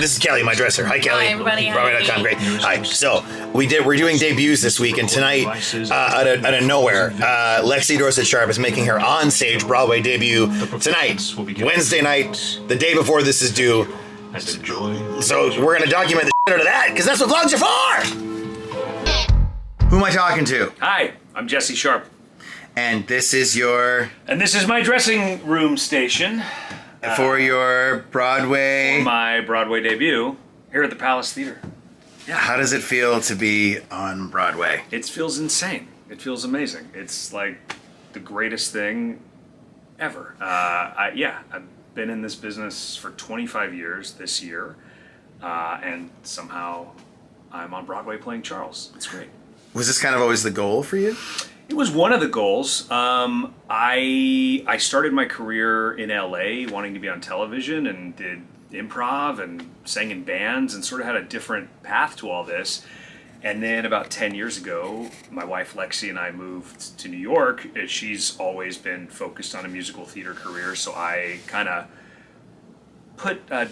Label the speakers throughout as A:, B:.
A: this is Kelly, my dresser. Hi, Kelly.
B: Hi, everybody.
A: Broadway.com, great. Hi. So we're doing debuts this week, and tonight, out of nowhere, Lexi Dorsett Sharp is making her on-stage Broadway debut tonight, Wednesday night, the day before this is due. So we're gonna document the shit out of that, because that's what vlogs are for. Who am I talking to?
C: Hi, I'm Jesse Sharp.
A: And this is your...
C: And this is my dressing room station.
A: For your Broadway...
C: For my Broadway debut here at the Palace Theater.
A: Yeah. How does it feel to be on Broadway?
C: It feels insane. It feels amazing. It's like the greatest thing ever. I've been in this business for 25 years this year. And somehow I'm on Broadway playing Charles. It's great.
A: Was this kind of always the goal for you?
C: It was one of the goals. I started my career in LA wanting to be on television and did improv and sang in bands and sort of had a different path to all this. And then about 10 years ago, my wife Lexi and I moved to New York. She's always been focused on a musical theater career, so I kind of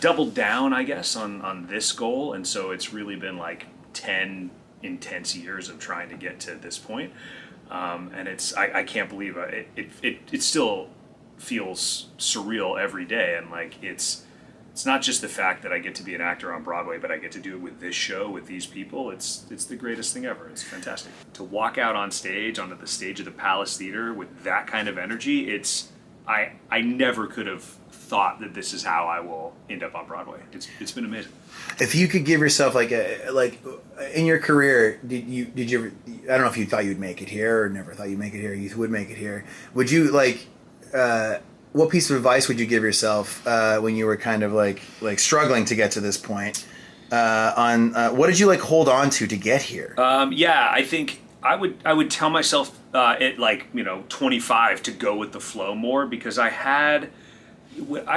C: doubled down, I guess, on this goal. And so it's really been like 10 intense years of trying to get to this point. And I can't believe it still feels surreal every day. And like, it's not just the fact that I get to be an actor on Broadway, but I get to do it with this show, with these people. It's the greatest thing ever. It's fantastic. To walk out on stage, onto the stage of the Palace Theater with that kind of energy, I never could have thought that this is how I will end up on Broadway. It's been amazing.
A: If you could give yourself like in your career, did you ever, I don't know if you thought you'd make it here or never thought you'd make it here, you would make it here. Would you what piece of advice would you give yourself when you were kind of like struggling to get to this point? On what did you hold on to get here?
C: I think I would tell myself at 25 to go with the flow more, because I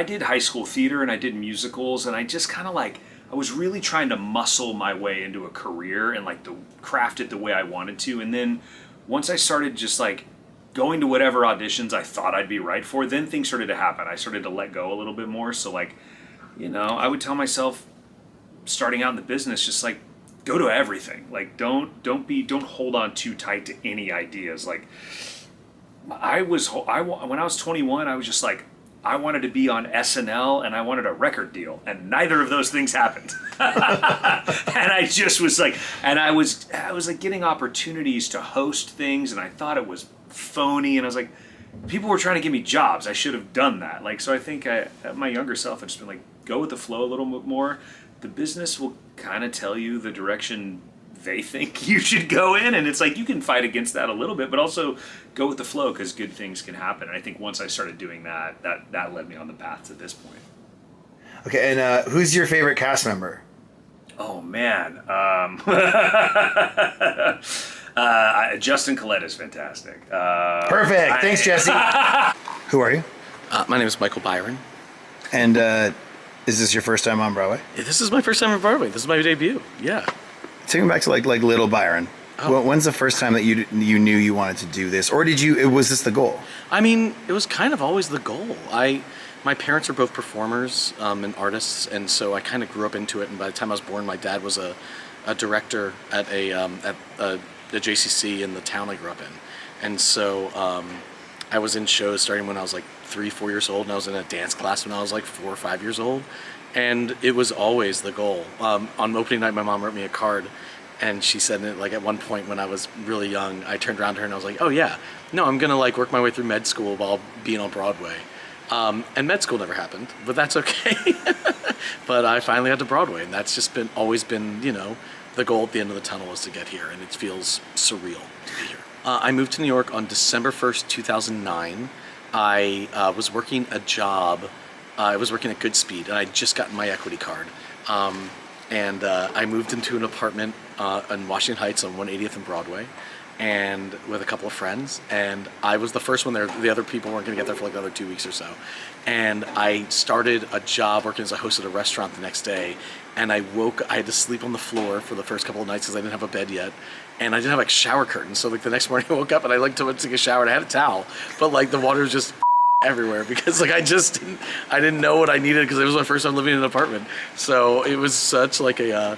C: did high school theater and I did musicals, and I just kind of I was really trying to muscle my way into a career and craft it the way I wanted to. And then once I started just going to whatever auditions I thought I'd be right for, then things started to happen. I started to let go a little bit more. So I would tell myself, starting out in the business, just go to everything. Don't hold on too tight to any ideas. When I was 21, I was just I wanted to be on SNL and I wanted a record deal, and neither of those things happened. And I just was I was getting opportunities to host things, and I thought it was phony, and I was people were trying to give me jobs. I should have done that. So I think my younger self had just been go with the flow a little bit more. The business will kind of tell you the direction they think you should go in, and it's you can fight against that a little bit, but also go with the flow, because good things can happen. And I think once I started doing that led me on the path to this point.
A: Okay, and who's your favorite cast member?
C: Oh man, Justin Collette is fantastic.
A: Perfect. Thanks, Jesse. Who are you?
D: My name is Michael Biren.
A: And is this your first time on Broadway?
D: Yeah, this is my first time on Broadway. This is my debut. Yeah.
A: Take me back to Little Byron. Oh. When's the first time that you knew you wanted to do this, or was this the goal?
D: I mean, it was kind of always the goal. My parents are both performers and artists, and so I kind of grew up into it. And by the time I was born, my dad was a director at the JCC in the town I grew up in, and so I was in shows starting when I was 3-4 years old, and I was in a dance class when I was 4 or 5 years old. And it was always the goal. On opening night, my mom wrote me a card, and she said that at one point when I was really young, I turned around to her and I was oh yeah, no, I'm gonna work my way through med school while being on Broadway. And med school never happened, but that's okay. But I finally got to Broadway, and that's just always been the goal at the end of the tunnel is to get here, and it feels surreal to be here. I moved to New York on December 1st, 2009. I was working a job. I was working at Goodspeed, and I'd just gotten my equity card. And I moved into an apartment in Washington Heights on 180th and Broadway, and with a couple of friends. And I was the first one there. The other people weren't going to get there for another 2 weeks or so. And I started a job working as a host at a restaurant the next day. And I had to sleep on the floor for the first couple of nights because I didn't have a bed yet. And I didn't have shower curtains. So the next morning I woke up and I to take a shower, and I had a towel. But the water was just everywhere because like I didn't know what I needed because it was my first time living in an apartment. So it was such like a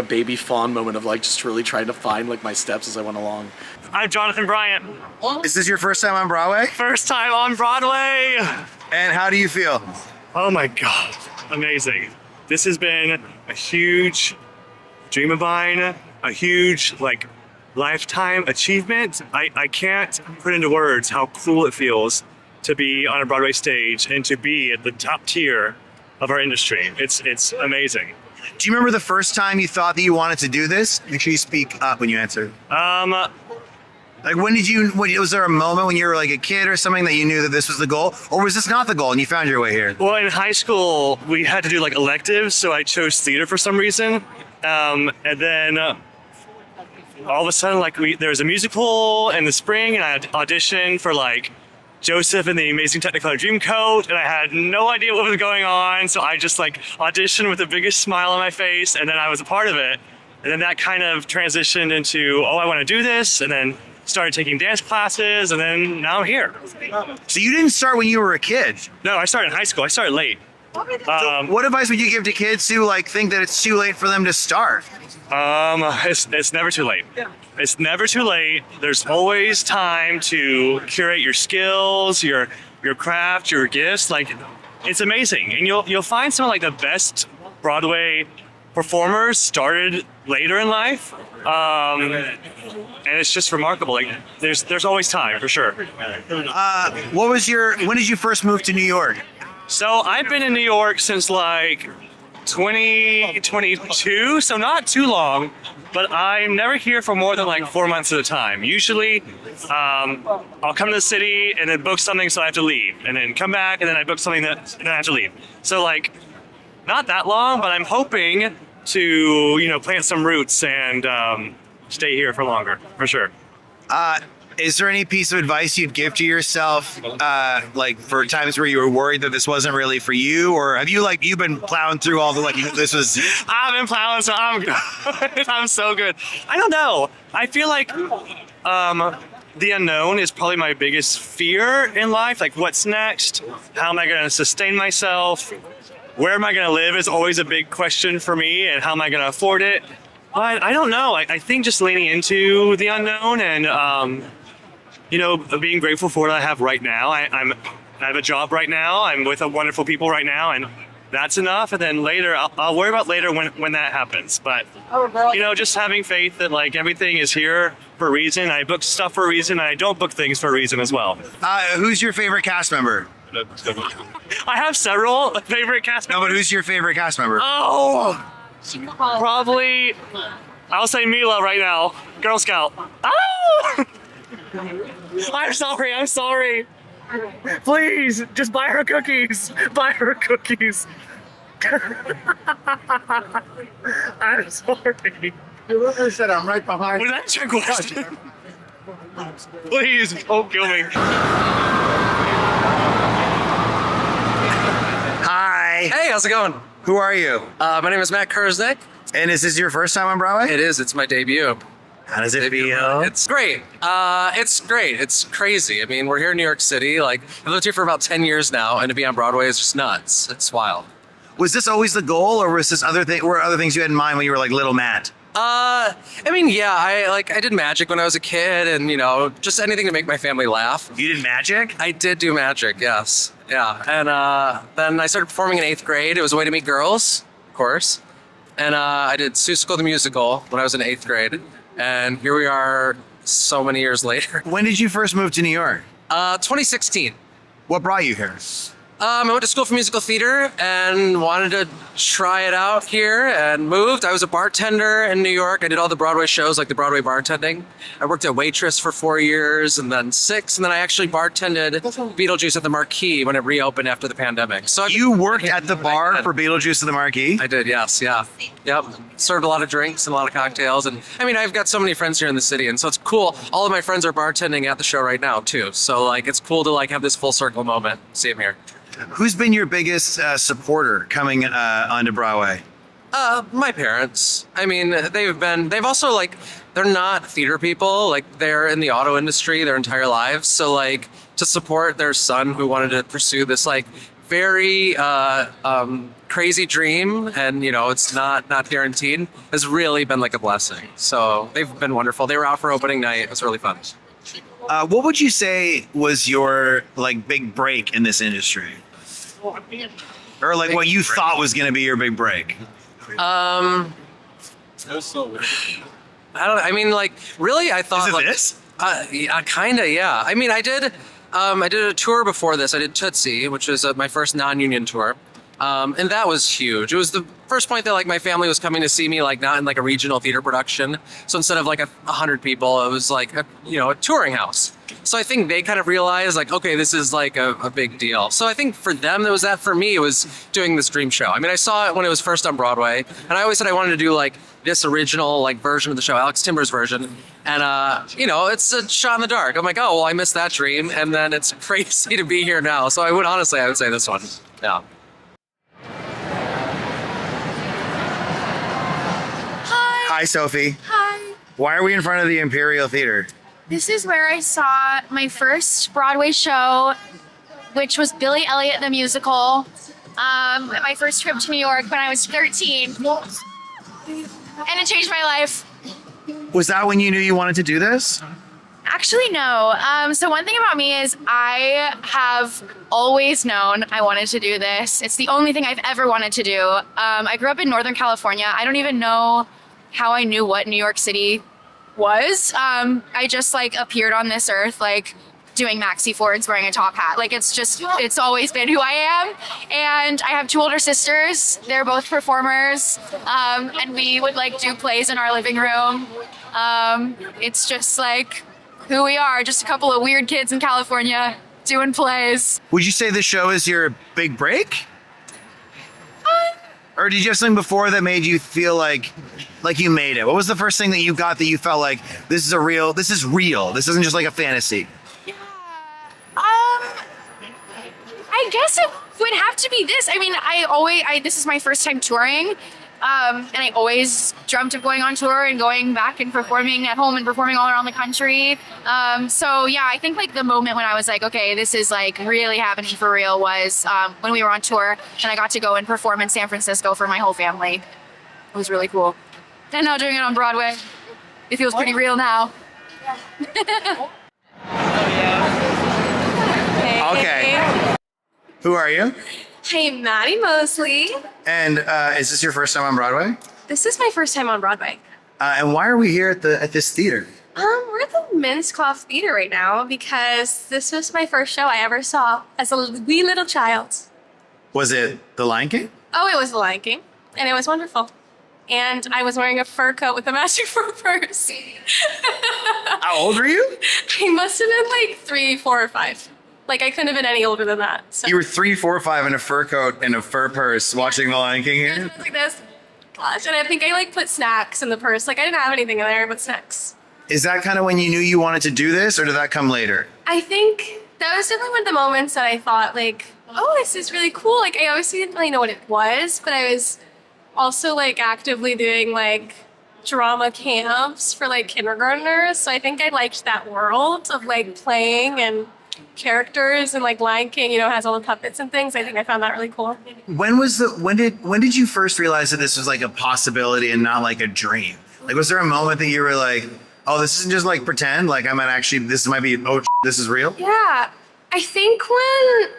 D: baby fawn moment of like just really trying to find like my steps as I went along.
B: I'm Jonathan Bryant.
A: Is this your first time on Broadway?
B: First time on Broadway.
A: And how do you feel?
B: Oh my God, amazing. This has been a huge dream of mine, a huge like lifetime achievement. I can't put into words how cool it feels to be on a Broadway stage and to be at the top tier of our industry. It's amazing.
A: Do you remember the first time you thought that you wanted to do this? Make sure you speak up when you answer. Like was there a moment when you were like a kid or something that you knew that this was the goal? Or was this not the goal and you found your way here?
B: Well, in high school, we had to do like electives, so I chose theater for some reason. And then all of a sudden, like there was a musical in the spring and I had auditioned for like Joseph and the Amazing Technicolor Dreamcoat, and I had no idea what was going on, so I just like auditioned with the biggest smile on my face, and then I was a part of it. And then that kind of transitioned into, oh, I want to do this, and then started taking dance classes, and then now I'm here.
A: So you didn't start when you were a kid?
B: No, I started in high school. I started late.
A: So what advice would you give to kids who like think that it's too late for them to start?
B: It's never too late. It's never too late. There's always time to curate your skills, your craft, your gifts. Like, it's amazing, and you'll find some of like the best Broadway performers started later in life, and it's just remarkable. Like, there's always time for sure.
A: When did you first move to New York?
B: So I've been in New York since like 2022, so not too long, but I'm never here for more than like 4 months at a time. Usually, I'll come to the city and then book something, so I have to leave, and then come back, and then I book something and then I have to leave. So like, not that long, but I'm hoping to, plant some roots and stay here for longer, for sure.
A: Is there any piece of advice you'd give to yourself, like for times where you were worried that this wasn't really for you, or have you you've been plowing through all the this was?
B: I've been plowing, so I'm good. I'm so good. I don't know. I feel like the unknown is probably my biggest fear in life. Like, what's next? How am I going to sustain myself? Where am I going to live is always a big question for me, and how am I going to afford it? But I don't know. I think just leaning into the unknown and being grateful for what I have right now. I have a job right now. I'm with wonderful people right now, and that's enough. And then later, I'll worry about later when that happens. But just having faith that like everything is here for a reason. I book stuff for a reason, and I don't book things for a reason as well.
A: Who's your favorite cast member?
B: I have several favorite cast members.
A: No, but who's your favorite cast member?
B: Oh, probably, I'll say Mila right now. Girl Scout. Oh! I'm sorry. Please, just buy her cookies. Buy her cookies. I'm sorry.
E: You said I'm right behind.
B: Was that your question? Please, don't kill me.
A: Hi.
F: Hey, how's it going?
A: Who are you?
F: My name is Matt Kurzyniec.
A: And is this your first time on Broadway?
F: It is. It's my debut.
A: How does it feel?
F: It's great. It's great. It's crazy. I mean, we're here in New York City. Like, I've lived here for about 10 years now, and to be on Broadway is just nuts. It's wild.
A: Was this always the goal, or was this were other things you had in mind when you were like little Matt?
F: I mean, yeah, I did magic when I was a kid, and just anything to make my family laugh.
A: You did magic?
F: I did do magic, yes. Yeah. And then I started performing in 8th grade. It was a way to meet girls, of course. And I did Seussical the Musical when I was in 8th grade. And here we are so many years later.
A: When did you first move to New York?
F: 2016.
A: What brought you here?
F: I went to school for musical theater and wanted to try it out here and moved. I was a bartender in New York. I did all the Broadway shows, like the Broadway bartending. I worked at Waitress for 4 years and then 6, and then I actually bartended Beetlejuice at the Marquee when it reopened after the pandemic. So
A: you worked at the bar for Beetlejuice at the Marquee?
F: I did, yes, yeah. Yep. Served a lot of drinks and a lot of cocktails. And I mean, I've got so many friends here in the city, and so it's cool. All of my friends are bartending at the show right now, too. So, like, it's cool to, like, have this full circle moment. See them here.
A: Who's been your biggest supporter coming onto Broadway?
F: My parents. I mean, they've also like, they're not theater people. Like they're in the auto industry their entire lives. So like to support their son who wanted to pursue this like very crazy dream, and you know it's not guaranteed, has really been like a blessing. So they've been wonderful. They were out for opening night. It was really fun.
A: What would you say was your like big break in this industry? Or like what you thought was going to be your big break?
F: I thought
A: Is it
F: like
A: this?
F: yeah, kind of, yeah. I mean, I did a tour before this. I did Tootsie, which was my first non-union tour. And that was huge. It was the first point that like my family was coming to see me, like not in like a regional theater production. So instead of like 100 people, it was like a touring house. So I think they kind of realized like, okay, this is like a big deal. So I think for them, there was that. For me, it was doing this dream show. I mean, I saw it when it was first on Broadway, and I always said I wanted to do like this original like version of the show, Alex Timber's version. And it's a shot in the dark. I'm like, oh, well, I missed that dream, and then it's crazy to be here now. So I would say this one. Yeah.
A: Hi, Sophie.
G: Hi.
A: Why are we in front of the Imperial Theater?
G: This is where I saw my first Broadway show, which was Billy Elliot the Musical. My first trip to New York when I was 13. And it changed my life.
A: Was that when you knew you wanted to do this?
G: Actually, no. So one thing about me is I have always known I wanted to do this. It's the only thing I've ever wanted to do. I grew up in Northern California. I don't even know how I knew what New York City was. I just like appeared on this earth like doing maxi forwards wearing a top hat. Like it's always been who I am. And I have two older sisters. They're both performers. And we would like do plays in our living room. It's just like who we are, just a couple of weird kids in California doing plays.
A: Would you say this show is your big break? Or did you have something before that made you feel like you made it? What was the first thing that you got that you felt like this is real? This isn't just like a fantasy.
G: Yeah. I guess it would have to be this. I mean, this is my first time touring. And I always dreamt of going on tour and going back and performing at home and performing all around the country. So yeah, I think like the moment when I was like, okay, this is like really happening for real was when we were on tour and I got to go and perform in San Francisco for my whole family. It was really cool. And now doing it on Broadway, it feels pretty real now.
A: Okay. Who are you?
H: I'm Madison Mosley.
A: And is this your first time on Broadway?
H: This is my first time on Broadway.
A: And why are we here at this theater?
H: We're at the Men's Cloth Theater right now because this was my first show I ever saw as a wee little child.
A: Was it The Lion King?
H: Oh, it was The Lion King, and it was wonderful. And I was wearing a fur coat with a matching fur purse.
A: How old were you?
H: I must have been like 3, 4, or 5. Like, I couldn't have been any older than that. So.
A: You were 3, 4, 5 in a fur coat and a fur purse watching The Lion King here?
H: Like this. Gosh, and I think I like put snacks in the purse. Like, I didn't have anything in there but snacks.
A: Is that kind of when you knew you wanted to do this, or did that come later?
H: I think that was definitely one of the moments that I thought, like, oh, this is really cool. Like, I obviously didn't really know what it was, but I was also, like, actively doing, like, drama camps for, like, kindergartners. So I think I liked that world of, like, playing and characters, and like Lion King, has all the puppets and things. I think I found that really cool.
A: When did you first realize that this was like a possibility and not like a dream? Like, was there a moment that you were like, oh, this isn't just like pretend, like this might be, this is real?
H: Yeah, I think when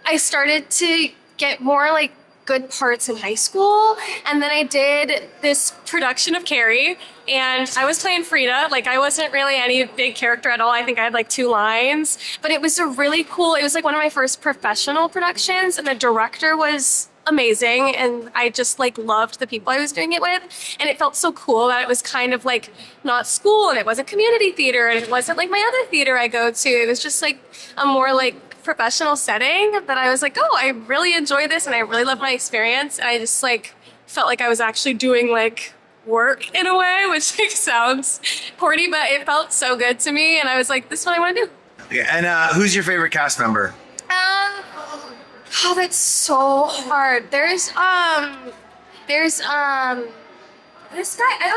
H: I started to get more like good parts in high school, and then I did this production of Carrie, and I was playing Frida. Like, I wasn't really any big character at all. I think I had like 2 lines, but it was it was like one of my first professional productions, and the director was amazing, and I just like loved the people I was doing it with, and it felt so cool that it was kind of like not school, and it wasn't community theater, and it wasn't like my other theater I go to. It was just like a more like professional setting that I was like, oh, I really enjoy this and I really love my experience, and I just like felt like I was actually doing like work in a way, which like sounds corny, but it felt so good to me, and I was like, this is what I want to do.
A: Yeah, and who's your favorite cast member?
H: Oh, that's so hard. There's There's this guy. I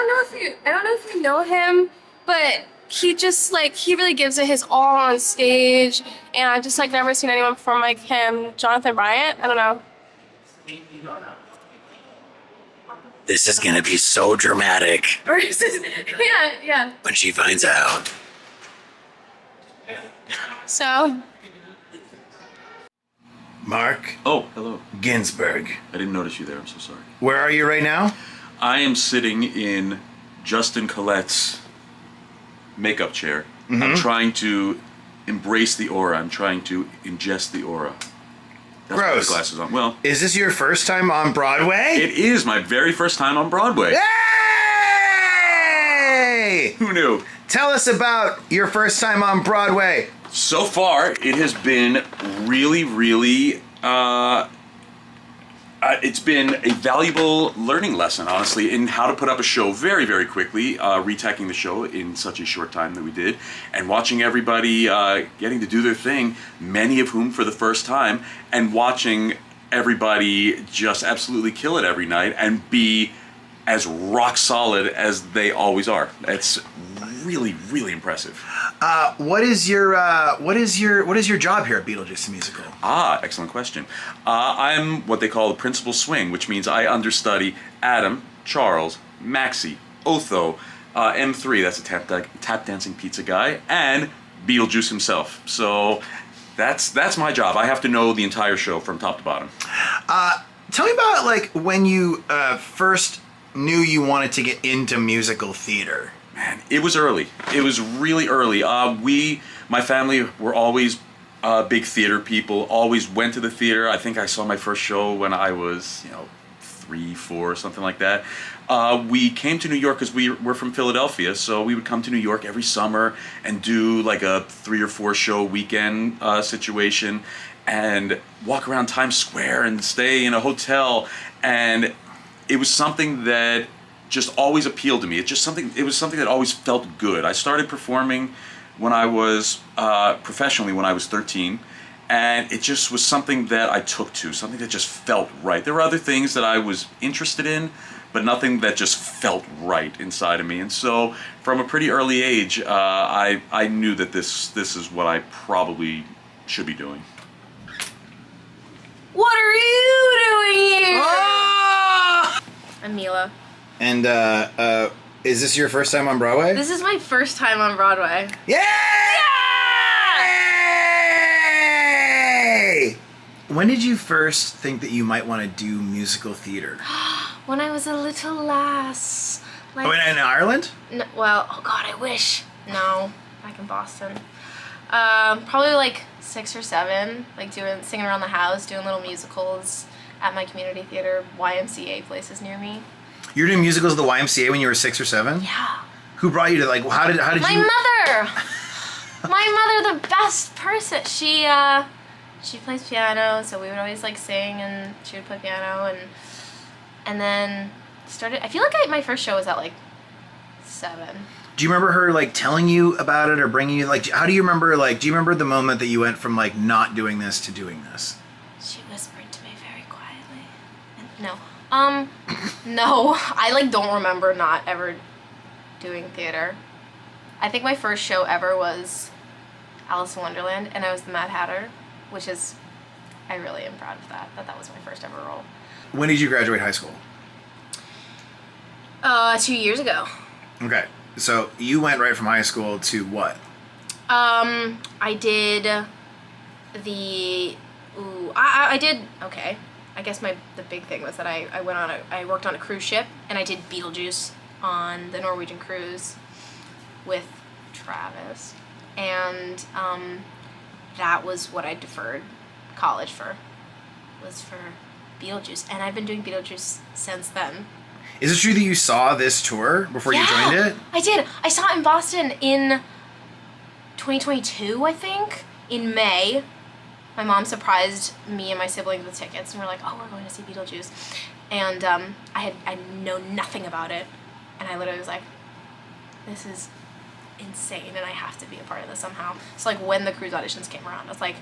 H: don't know if you know him, but he just like he really gives it his all on stage, and I've just like never seen anyone perform like him. Jonathan Bryant. I don't know.
A: This is gonna be so dramatic
H: Yeah.
A: when she finds out.
H: So.
A: Marc
I: Oh, hello.
A: Ginsburg.
I: I didn't notice you there. I'm so sorry.
A: Where are you right now?
I: I am sitting in Justin Colette's makeup chair. I'm trying to embrace the aura. I'm trying to ingest the aura. That's why
A: Gross.
I: the glasses on. Well,
A: Is this your first time on Broadway?
I: it is my very first time on Broadway.
A: Yay!
I: Who knew?
A: Tell us about your first time on Broadway.
I: So far, it has been really, really. It's been a valuable learning lesson, honestly, in how to put up a show very, very quickly, retacking the show in such a short time that we did, and watching everybody getting to do their thing, many of whom for the first time, and watching everybody just absolutely kill it every night and be as rock solid as they always are. It's really, really impressive.
A: What is your job here at Beetlejuice the Musical?
I: Excellent question. I'm what they call the principal swing, which means I understudy Adam, Charles, Maxie, Otho, M3, that's a tap dancing pizza guy, and Beetlejuice himself. So that's my job. I have to know the entire show from top to bottom.
A: Tell me about like when you first knew you wanted to get into musical theater.
I: Man, it was early. It was really early. My family were always big theater people, always went to the theater. I think I saw my first show when I was, 3, 4, something like that. We came to New York because we're from Philadelphia, so we would come to New York every summer and do like a 3 or 4 show weekend situation and walk around Times Square and stay in a hotel. And it was something that just always appealed to me. It was something that always felt good. I started performing when I was professionally when I was 13, and it just was something that I took to, something that just felt right. There were other things that I was interested in, but nothing that just felt right inside of me. And so, from a pretty early age, I knew that this is what I probably should be doing.
H: What are you doing here? Emilia.
A: And is this your first time on Broadway?
G: This is my first time on Broadway.
A: Yay! When did you first think that you might want to do musical theater?
G: When I was a little lass. Like,
A: In Ireland?
G: well, oh God, I wish. No, back in Boston. Probably like 6 or 7, like singing around the house, doing little musicals at my community theater, YMCA places near me.
A: You were doing musicals at the YMCA when you were 6 or 7?
G: Yeah.
A: Who brought you to how did
G: My
A: you?
G: mother! My mother, the best person. She plays piano, so we would always like sing and she would play piano and then started. I feel like my first show was at like 7.
A: Do you remember her like telling you about it or bringing you how do you remember do you remember the moment that you went from like not doing this to doing this?
G: She whispered to me very quietly. No. No. I like don't remember not ever doing theater. I think my first show ever was Alice in Wonderland, and I was the Mad Hatter, which is, I really am proud of that was my first ever role.
A: When did you graduate high school?
G: 2 years ago.
A: Okay. So you went right from high school to what?
G: I did okay. I guess the big thing was that I worked on a cruise ship, and I did Beetlejuice on the Norwegian cruise with Travis, and that was what I deferred college for, was for Beetlejuice, and I've been doing Beetlejuice since then.
A: Is it true that you saw this tour before you joined it?
G: I did. I saw it in Boston in 2022, I think, in May. My mom surprised me and my siblings with tickets, and we're like, "Oh, we're going to see Beetlejuice," and I know nothing about it, and I literally was like, "This is insane, and I have to be a part of this somehow." So like when the cruise auditions came around, I was like,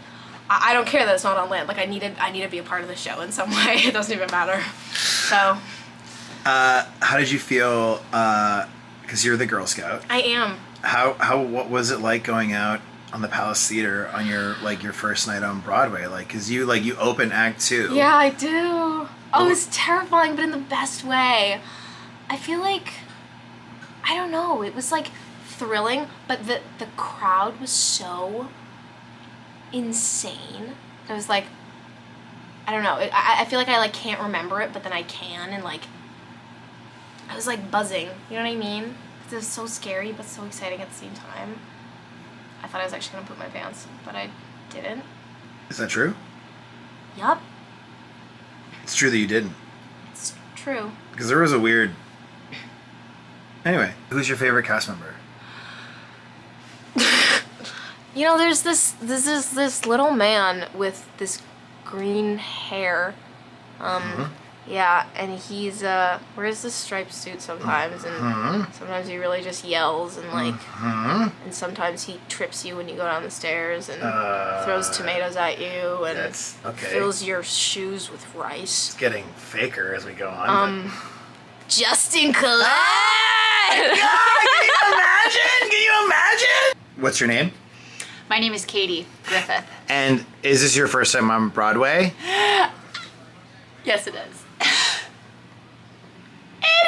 G: I don't care that it's not on land. Like I need to be a part of the show in some way. It doesn't even matter. So
A: How did you feel? Because you're the Girl Scout.
H: I am.
A: What was it like going out on the Palace Theater on your first night on Broadway? Like, cause you open Act 2.
H: Yeah, I do. Oh, it was terrifying, but in the best way. I feel like, I don't know, it was like thrilling, but the crowd was so insane. It was like, I don't know, I feel like I like can't remember it, but then I can, and like, I was like buzzing, you know what I mean? It was so scary, but so exciting at the same time. I thought I was actually gonna poop my pants, but I didn't.
A: Is that true?
H: Yup,
A: It's true that you didn't.
H: it's true.
A: Because there was a weird. Anyway, who's your favorite cast member?
H: You know, there's this little man with this green hair. Yeah, and he's wears this striped suit sometimes, and sometimes he really just yells and like, and sometimes he trips you when you go down the stairs and throws tomatoes at you and
A: That's okay.
H: fills your shoes with rice.
A: It's getting faker as we go on.
H: Justin Collette.
A: Can you imagine? Can you imagine? What's your name?
J: My name is Katie Griffith.
A: And is this your first time on Broadway?
J: Yes, it is.
H: It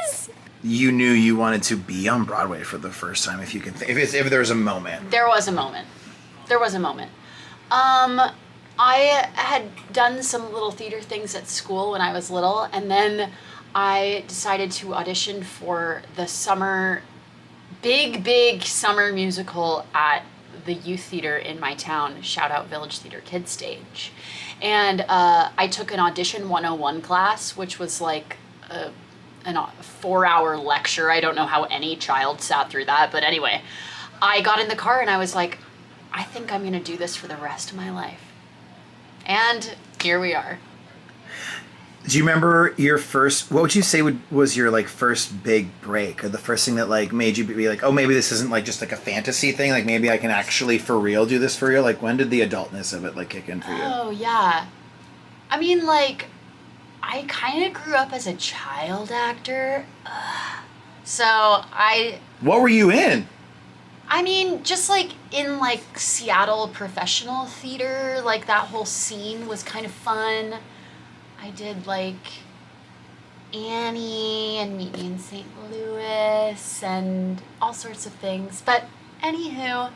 H: is.
A: You knew you wanted to be on Broadway for the first time, if you can. If there was a moment.
J: There was a moment. I had done some little theater things at school when I was little, and then I decided to audition for the big summer musical at the youth theater in my town, shout out Village Theater Kids Stage. And I took an audition 101 class, which was like a 4-hour lecture. I don't know how any child sat through that, but anyway, I got in the car and I was like, I think I'm gonna do this for the rest of my life. And here we are.
A: Do you remember your first? What would you say was your like first big break, or the first thing that like made you be like, oh, maybe this isn't like just like a fantasy thing. Like maybe I can actually for real do this for real. Like when did the adultness of it like kick in for you?
J: Oh yeah, I mean like, I kind of grew up as a child actor, so
A: What were you in?
J: I mean, just like in like Seattle professional theater, like that whole scene was kind of fun. I did like Annie and Meet Me in St. Louis and all sorts of things. But anywho,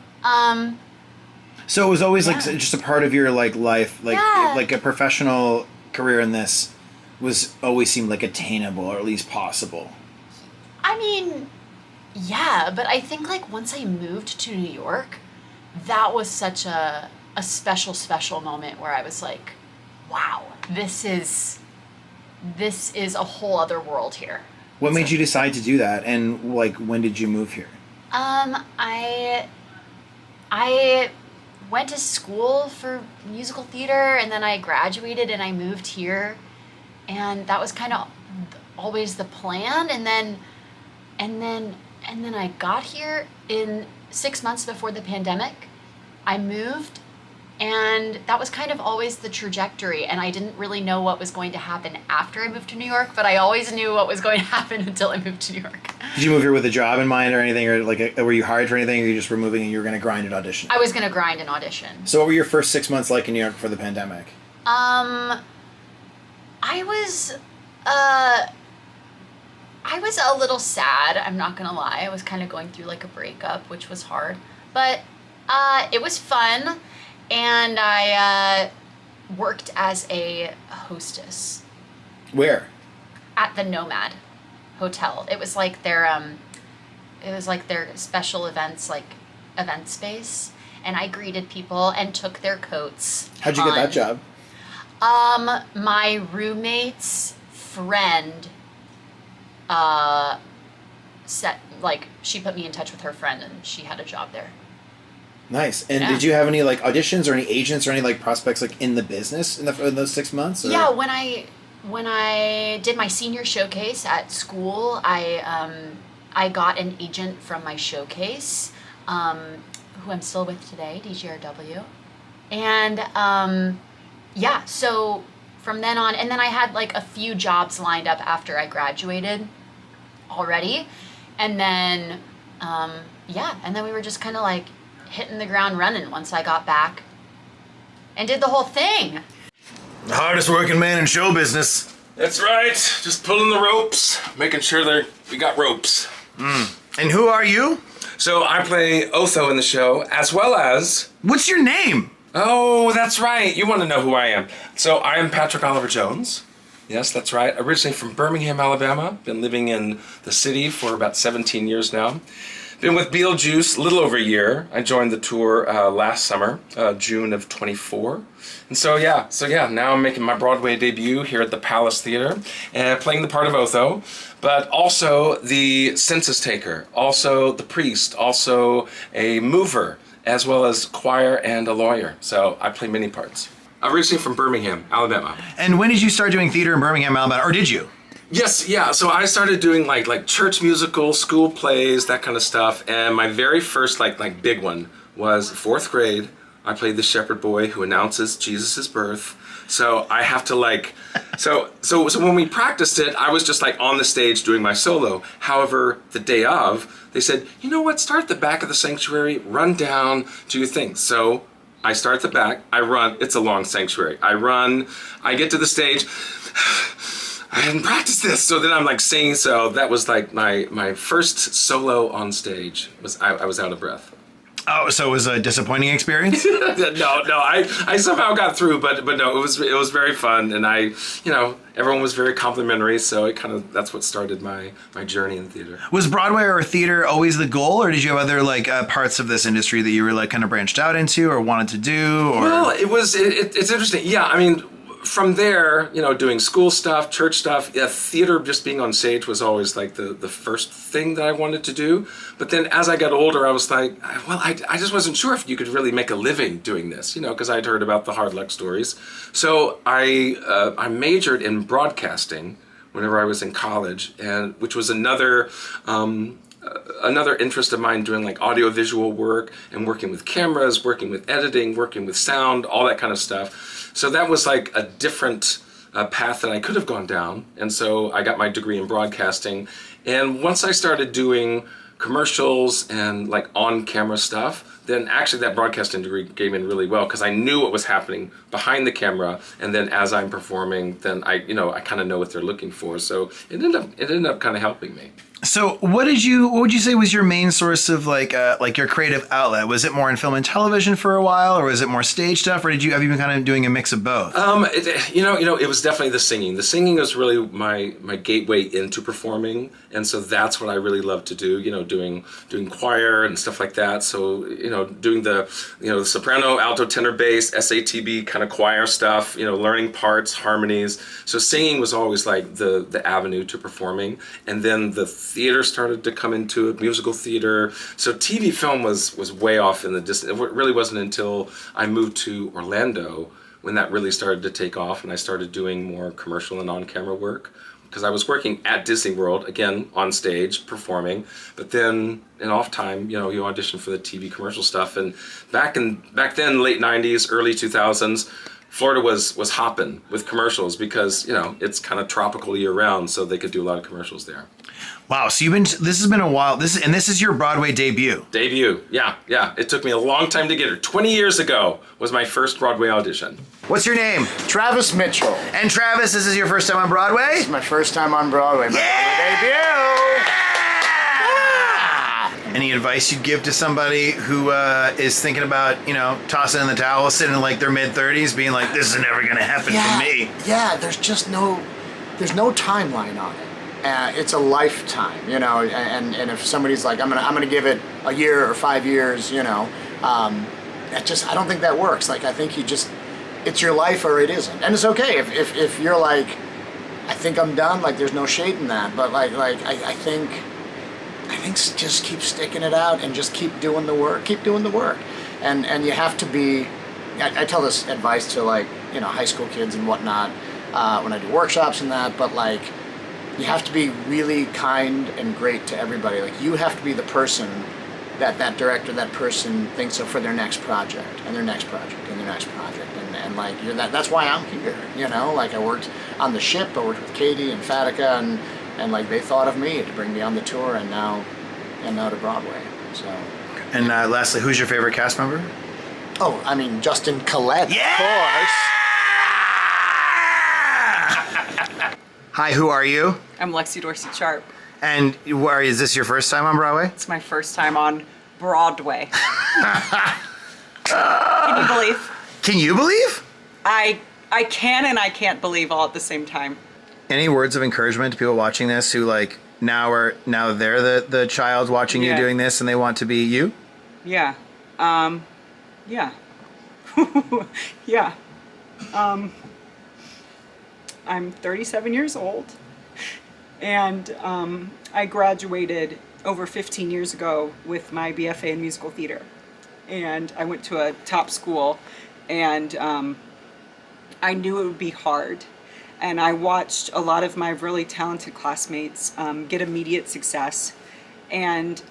A: So it was always like just a part of your like life, like like a professional career in this was always seemed like attainable or at least possible.
J: I mean, yeah, but I think like once I moved to New York, that was such a special moment where I was like, wow, this is a whole other world here.
A: What made you decide to do that, and like when did you move here?
J: I went to school for musical theater, and then I graduated and I moved here, and that was kind of always the plan. And then I got here in 6 months before the pandemic. I moved. And that was kind of always the trajectory, and I didn't really know what was going to happen after I moved to New York, but I always knew what was going to happen until I moved to New York.
A: Did you move here with a job in mind or anything, or like were you hired for anything, or you just were moving and you were going to grind an audition?
J: I was going to grind an audition.
A: So what were your first 6 months like in New York before the pandemic?
J: I was a little sad, I'm not going to lie. I was kind of going through like a breakup, which was hard, but it was fun. And I worked as a hostess.
A: Where?
J: At the Nomad Hotel. It was like their special events, like event space. And I greeted people and took their coats.
A: How'd you get that job?
J: My roommate's friend she put me in touch with her friend, and she had a job there.
A: Nice. And did you have any like auditions or any agents or any like prospects like in the business in those 6 months? Or?
J: Yeah, when I did my senior showcase at school, I got an agent from my showcase, who I'm still with today, DGRW, and so from then on, and then I had like a few jobs lined up after I graduated already. And then, and then we were just kind of like hitting the ground running once I got back and did the whole thing.
A: The hardest working man in show business.
K: That's right. Just pulling the ropes, making sure we got ropes.
A: And who are you?
K: So I play Otho in the show, as well as...
A: What's your name?
K: Oh, that's right. You want to know who I am. So I am Patrick Oliver Jones. Yes, that's right. Originally from Birmingham, Alabama. Been living in the city for about 17 years now. Been with Beetlejuice a little over a year. I joined the tour last summer, June of 24. And so now I'm making my Broadway debut here at the Palace Theater and playing the part of Otho, but also the census taker, also the priest, also a mover, as well as choir and a lawyer. So I play many parts. Originally from Birmingham, Alabama.
A: And when did you start doing theater in Birmingham, Alabama, or did you?
K: Yes, yeah. So I started doing like church musicals, school plays, that kind of stuff. And my very first like big one was 4th grade. I played the shepherd boy who announces Jesus' birth. So I have to so when we practiced it, I was just like on the stage doing my solo. However, the day of, they said, you know what, start at the back of the sanctuary, run down, do your thing. So I start at the back, I run, it's a long sanctuary. I run, I get to the stage, I hadn't practiced this, so then I'm like singing, so that was like my first solo on stage, I was out of breath.
A: Oh, so it was a disappointing experience?
K: No, I somehow got through, but no, it was very fun, and everyone was very complimentary, so that's what started my journey in theater.
A: Was Broadway or theater always the goal, or did you have other parts of this industry that you were kind of branched out into or wanted to do? Or?
K: Well, it's interesting. Yeah, I mean, from there, doing school stuff, church stuff, theater, just being on stage was always like the first thing that I wanted to do. But then as I got older, I was like, well, I just wasn't sure if you could really make a living doing this, because I'd heard about the hard luck stories. So I majored in broadcasting whenever I was in college, and which was another interest of mine, doing like audiovisual work and working with cameras, working with editing, working with sound, all that kind of stuff. So that was like a different path that I could have gone down. And so I got my degree in broadcasting. And once I started doing commercials and like on-camera stuff, then actually that broadcasting degree came in really well because I knew what was happening behind the camera, and then as I'm performing, then I kind of know what they're looking for. So it ended up kind of helping me.
A: So what would you say was your main source of like your creative outlet? Was it more in film and television for a while, or was it more stage stuff, or have you been kind of doing a mix of both?
K: It was definitely the singing. The singing was really my gateway into performing, and so that's what I really love to do. Doing choir and stuff like that. So doing the soprano, alto, tenor, bass, SATB kind of choir stuff. Learning parts, harmonies. So singing was always like the avenue to performing, and then the theater started to come into it, musical theater. So TV film was way off in the distance. It really wasn't until I moved to Orlando when that really started to take off, and I started doing more commercial and on-camera work. Because I was working at Disney World, again, on stage, performing, but then in off time, you audition for the TV commercial stuff. And back then, late 90s, early 2000s, Florida was hopping with commercials because, it's kind of tropical year round, so they could do a lot of commercials there.
A: Wow, so this has been a while. This is your Broadway debut.
K: Yeah. It took me a long time to get here. 20 years ago was my first Broadway audition.
A: What's your name?
E: Travis Mitchell.
A: And Travis, this is your first time on Broadway?
E: This is my first time on Broadway. My debut.
A: Any advice you'd give to somebody who is thinking about, tossing in the towel, sitting in like their mid-30s, being like, this is never going to happen for me?
E: Yeah, there's no timeline on it. It's a lifetime, and if somebody's like, I'm gonna give it a year or 5 years, I don't think that works. Like, I think it's your life or it isn't. And it's okay if you're like, I think I'm done, like there's no shade in that, but I think just keep sticking it out and just keep doing the work, and you have to be, I tell this advice to high school kids and whatnot when I do workshops and that, but you have to be really kind and great to everybody. Like, you have to be the person that director, that person thinks of for their next project and their next project and their next project, and like that's why I'm here. You know, like I worked on the ship, I worked with Katie and Fatica, and like they thought of me to bring me on the tour, and now to Broadway. So.
A: And lastly, who's your favorite cast member?
E: Oh, I mean Justin Collette,
A: Yeah!
E: of course.
A: Hi, who are you?
L: I'm Lexi Dorsett Sharp.
A: And is this your first time on Broadway?
L: It's my first time on Broadway. Can you believe?
A: Can you believe?
L: I can and I can't believe all at the same time.
A: Any words of encouragement to people watching this who like now they're the child watching you doing this and they want to be you?
L: Yeah. Yeah. Yeah. I'm 37 years old, and I graduated over 15 years ago with my BFA in musical theater. And I went to a top school, and I knew it would be hard. And I watched a lot of my really talented classmates get immediate success. And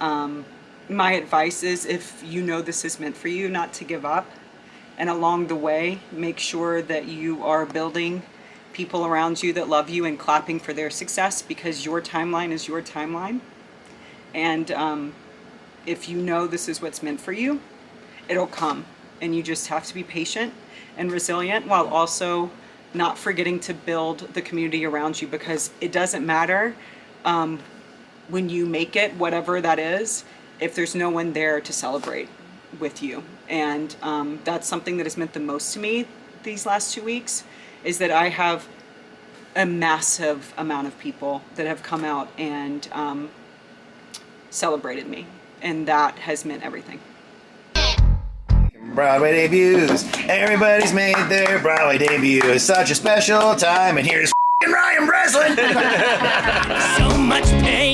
L: my advice is, if you know this is meant for you, not to give up. And along the way, make sure that you are building people around you that love you and clapping for their success, because your timeline is your timeline. And if you know this is what's meant for you, it'll come. And you just have to be patient and resilient, while also not forgetting to build the community around you, because it doesn't matter when you make it, whatever that is, if there's no one there to celebrate with you. And that's something that has meant the most to me these last 2 weeks, is that I have a massive amount of people that have come out and celebrated me, and that has meant everything.
A: Broadway debuts. Everybody's made their Broadway debut. It's such a special time, and here's Ryan Breslin.
M: So much pain.